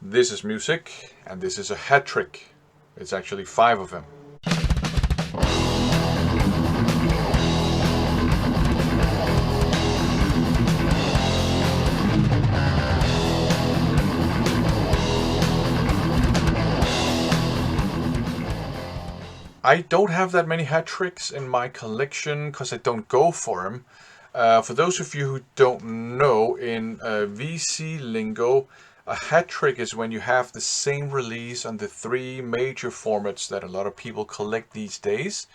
This is music, and this is a hat trick. It's actually 5 of them. I don't have that many hat tricks in my collection because I don't go for them. For those of you who don't know, in VC lingo, a hat trick is when you have the same release on the 3 major formats that a lot of people collect these days.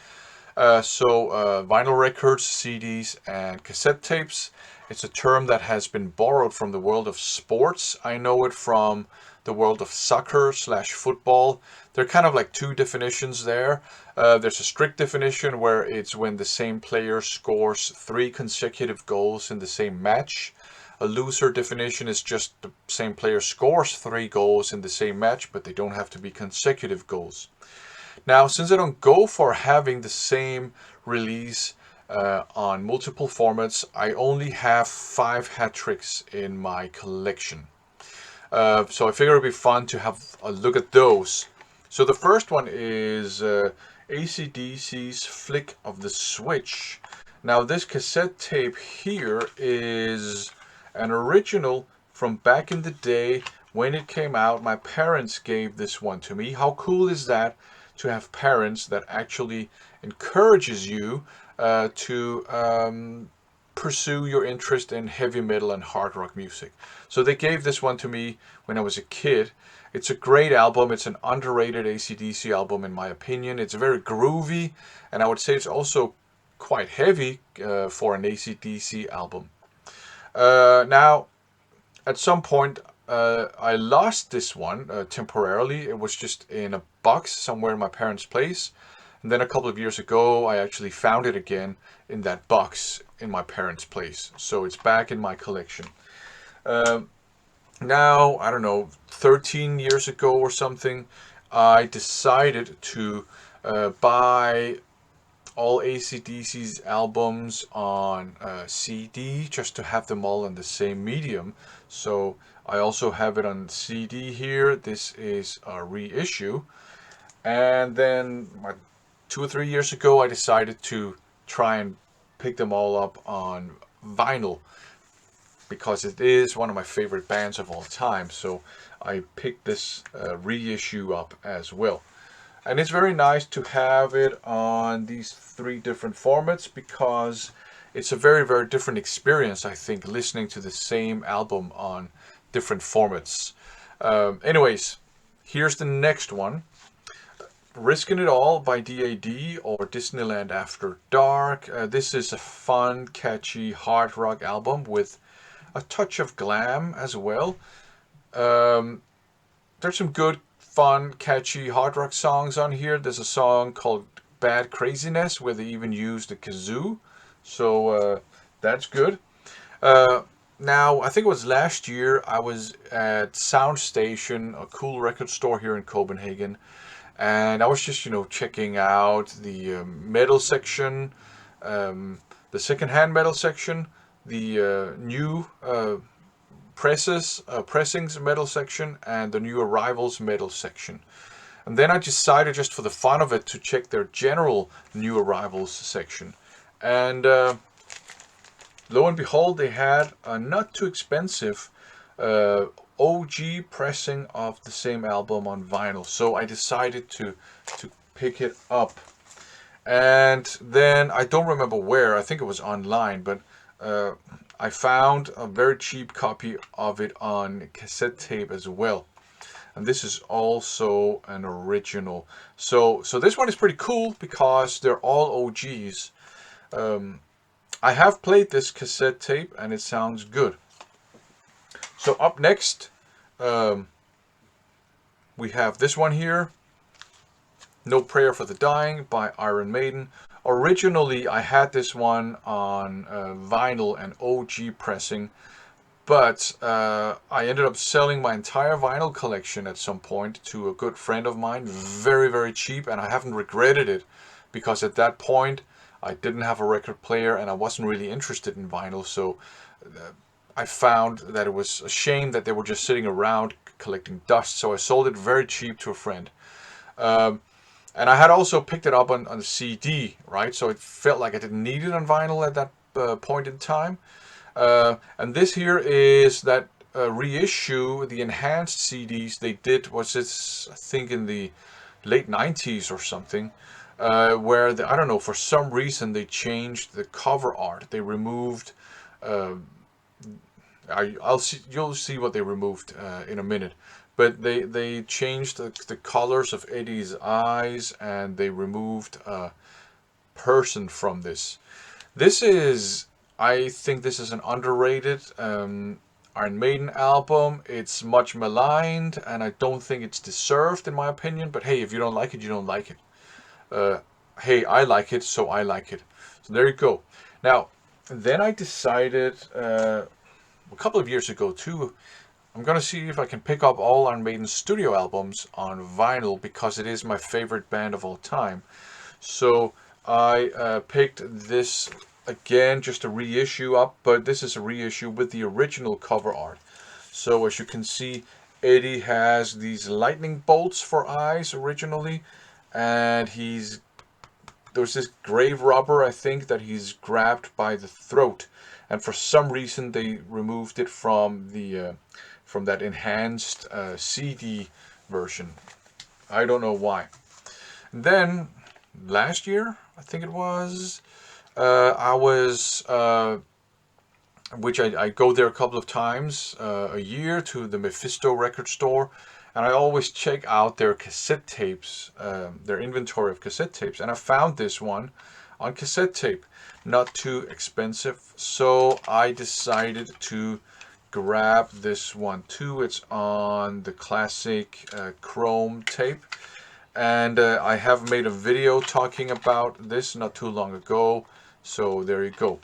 Vinyl records, CDs, and cassette tapes. It's a term that has been borrowed from the world of sports. I know it from the world of soccer/football. There are kind of like 2 definitions there. There's a strict definition where it's when the same player scores 3 consecutive goals in the same match. A looser definition is just the same player scores 3 goals in the same match, but they don't have to be consecutive goals. Now, since I don't go for having the same release on multiple formats, I only have 5 hat tricks in my collection. So I figure it'd be fun to have a look at those. So the first one is AC/DC's Flick of the Switch. Now this cassette tape here is an original from back in the day when it came out. My parents gave this one to me. How cool is that, to have parents that actually encourages you to pursue your interest in heavy metal and hard rock music. So they gave this one to me when I was a kid. It's a great album. It's an underrated AC/DC album in my opinion. It's very groovy, and I would say it's also quite heavy for an AC/DC album. Now, at some point, I lost this one temporarily. It was just in a box somewhere in my parents' place. And then a couple of years ago, I actually found it again in that box in my parents' place. So it's back in my collection. Now, I don't know, 13 years ago or something, I decided to buy all AC/DC's albums on CD just to have them all in the same medium. So I also have it on CD here. This is a reissue. And then 2 or 3 years ago, I decided to try and pick them all up on vinyl because it is one of my favorite bands of all time. So I picked this reissue up as well. And it's very nice to have it on these 3 different formats because it's a very, very different experience, I think, listening to the same album on different formats. Anyways, here's the next one. Riskin' It All by D.A.D. or Disneyland After Dark. This is a fun, catchy hard rock album with a touch of glam as well. There's some good, fun, catchy hard rock songs on here. There's a song called Bad Craziness where they even used a kazoo. So that's good. Now, I think it was last year, I was at Sound Station, a cool record store here in Copenhagen. And I was just, checking out the metal section, the secondhand metal section, the new pressings metal section, and the new arrivals metal section. And then I decided, just for the fun of it, to check their general new arrivals section. And lo and behold, they had a not too expensive OG pressing of the same album on vinyl. So I decided to pick it up. And then I don't remember where, I think it was online, but I found a very cheap copy of it on cassette tape as well. And this is also an original. So this one is pretty cool because they're all OGs. I have played this cassette tape and it sounds good. So up next, we have this one here, No Prayer for the Dying by Iron Maiden. Originally, I had this one on vinyl and OG pressing, but I ended up selling my entire vinyl collection at some point to a good friend of mine, very, very cheap, and I haven't regretted it because at that point, I didn't have a record player and I wasn't really interested in vinyl, so I found that it was a shame that they were just sitting around collecting dust, so I sold it very cheap to a friend. Um, and I had also picked it up on the CD, right? So it felt like I didn't need it on vinyl at that point in time. And this here is that reissue, the enhanced CDs they did, was this, I think, in the late 90s or something, where I don't know, for some reason they changed the cover art. They removed. Uh, I'll see. You'll see what they removed in a minute. But they changed the colors of Eddie's eyes, and they removed a person from this. This is, I think, this is an underrated Iron Maiden album. It's much maligned, and I don't think it's deserved, in my opinion. But hey, if you don't like it, you don't like it. Uh, hey, I like it, so I like it. So there you go. Now, then I decided a couple of years ago too. I'm gonna see if I can pick up all Iron Maiden's studio albums on vinyl because it is my favorite band of all time. So I picked this again, just a reissue up, but this is a reissue with the original cover art. So as you can see, Eddie has these lightning bolts for eyes originally, and there's this grave robber, I think, that he's grabbed by the throat, and for some reason they removed it from that enhanced CD version. I don't know why. Then last year, I think it was, I was, which I go there a couple of times a year to the Mephisto record store, and I always check out their cassette tapes, their inventory of cassette tapes, and I found this one on cassette tape, not too expensive, so I decided to grab this one too. It's on the classic chrome tape, and I have made a video talking about this not too long ago, so there you go.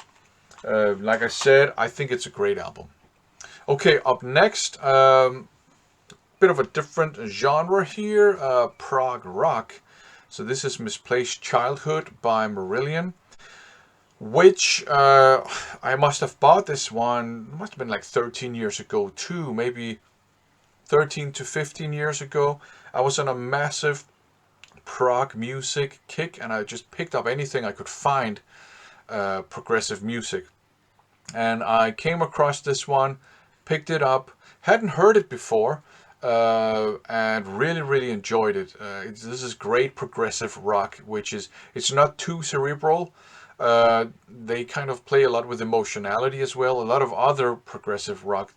Like I said, I think it's a great album. Okay, up next, bit of a different genre here, prog rock. So this is Misplaced Childhood by Marillion, which I must have bought this one, it must have been like 13 years ago too, maybe 13 to 15 years ago. I was on a massive prog music kick, and I just picked up anything I could find progressive music. And I came across this one, picked it up, hadn't heard it before, and really enjoyed it. This is great progressive rock, which is, it's not too cerebral. They kind of play a lot with emotionality as well. A lot of other progressive rock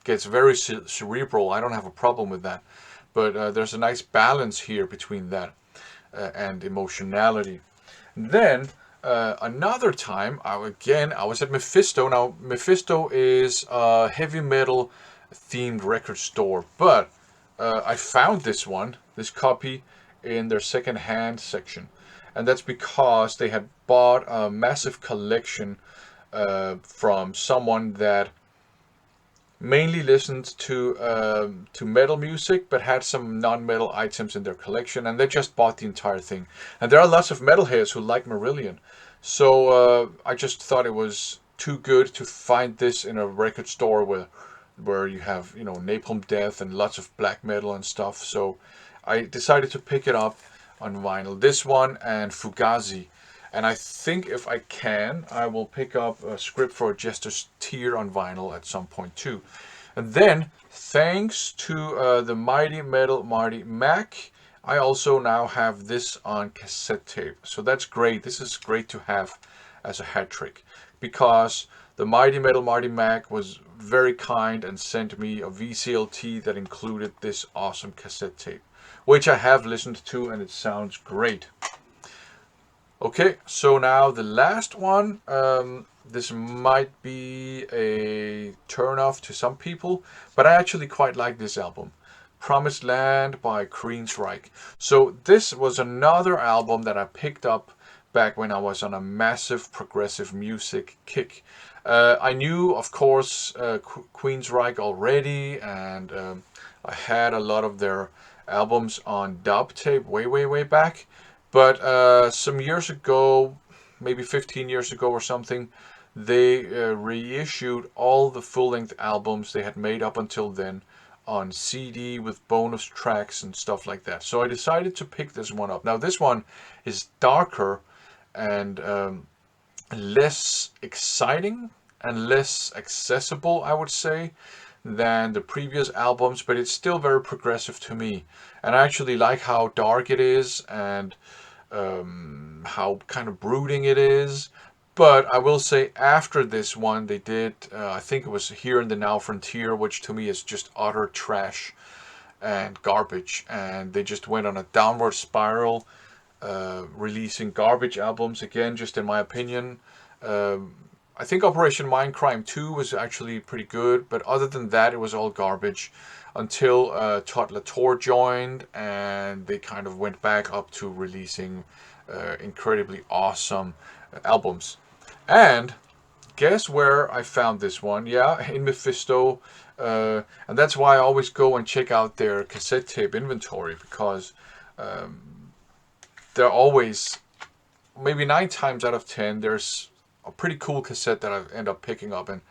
gets very cerebral. I don't have a problem with that, but there's a nice balance here between that and emotionality. Then another time, I was at Mephisto. Now, Mephisto is a heavy metal themed record store, but I found this copy, in their second-hand section, and that's because they had bought a massive collection from someone that mainly listened to metal music, but had some non-metal items in their collection, and they just bought the entire thing. And there are lots of metalheads who like Marillion, so I just thought it was too good to find this in a record store where you have, you know, Napalm Death and lots of black metal and stuff. So I decided to pick it up on vinyl. This one and Fugazi. And I think if I can, I will pick up a script for a Jester's Tear on vinyl at some point too. And then, thanks to the Mighty Metal Marty Mac, I also now have this on cassette tape. So that's great. This is great to have as a hat trick, because the Mighty Metal Marty Mac was very kind and sent me a VCLT that included this awesome cassette tape, which I have listened to, and it sounds great. Okay, so now the last one. This might be a turn-off to some people, but I actually quite like this album. Promised Land by Queensrÿche. So this was another album that I picked up back when I was on a massive progressive music kick. I knew, of course, Queensrÿche already, and I had a lot of their albums on dub tape way back. But some years ago, maybe 15 years ago or something, they reissued all the full-length albums they had made up until then on CD with bonus tracks and stuff like that. So I decided to pick this one up. Now this one is darker and less exciting and less accessible, I would say, than the previous albums, but it's still very progressive to me. And I actually like how dark it is and how kind of brooding it is. But I will say after this one, they did, I think it was Here and the Now Frontier, which to me is just utter trash and garbage. And they just went on a downward spiral, releasing garbage albums again, just in my opinion. I think Operation Mindcrime 2 was actually pretty good, but other than that, it was all garbage until Todd Latour joined, and they kind of went back up to releasing incredibly awesome albums. And guess where I found this one? Yeah, in Mephisto. And that's why I always go and check out their cassette tape inventory, because they're always, maybe 9 times out of 10, there's a pretty cool cassette that I end up picking up, and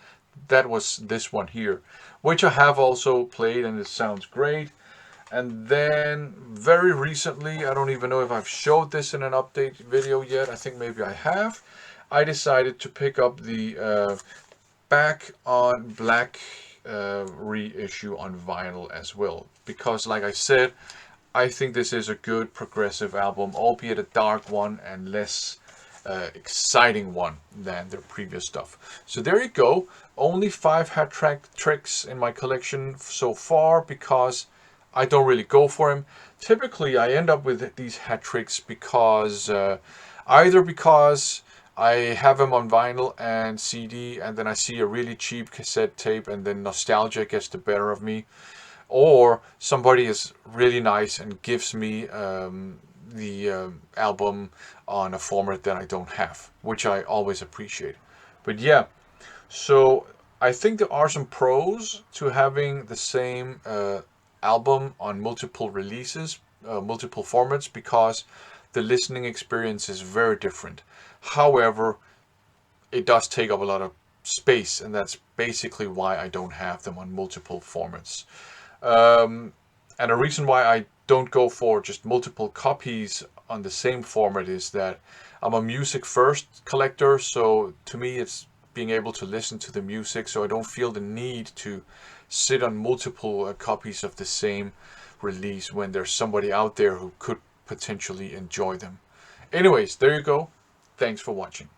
that was this one here, which I have also played, and it sounds great. And then very recently, I don't even know if I've showed this in an update video yet, I think maybe I have, I decided to pick up the Back on Black reissue on vinyl as well, because like I said, I think this is a good progressive album, albeit a dark one and less exciting one than their previous stuff. So there you go. Only 5 hat tricks in my collection so far, because I don't really go for them. Typically I end up with these hat tricks because either because I have them on vinyl and CD, and then I see a really cheap cassette tape and then nostalgia gets the better of me, or somebody is really nice and gives me the album on a format that I don't have, which I always appreciate. But yeah, so I think there are some pros to having the same album on multiple releases, multiple formats, because the listening experience is very different. However, it does take up a lot of space, and that's basically why I don't have them on multiple formats. And a reason why I don't go for just multiple copies on the same format is that I'm a music first collector, so to me it's being able to listen to the music, so I don't feel the need to sit on multiple copies of the same release when there's somebody out there who could potentially enjoy them. Anyways, there you go. Thanks for watching.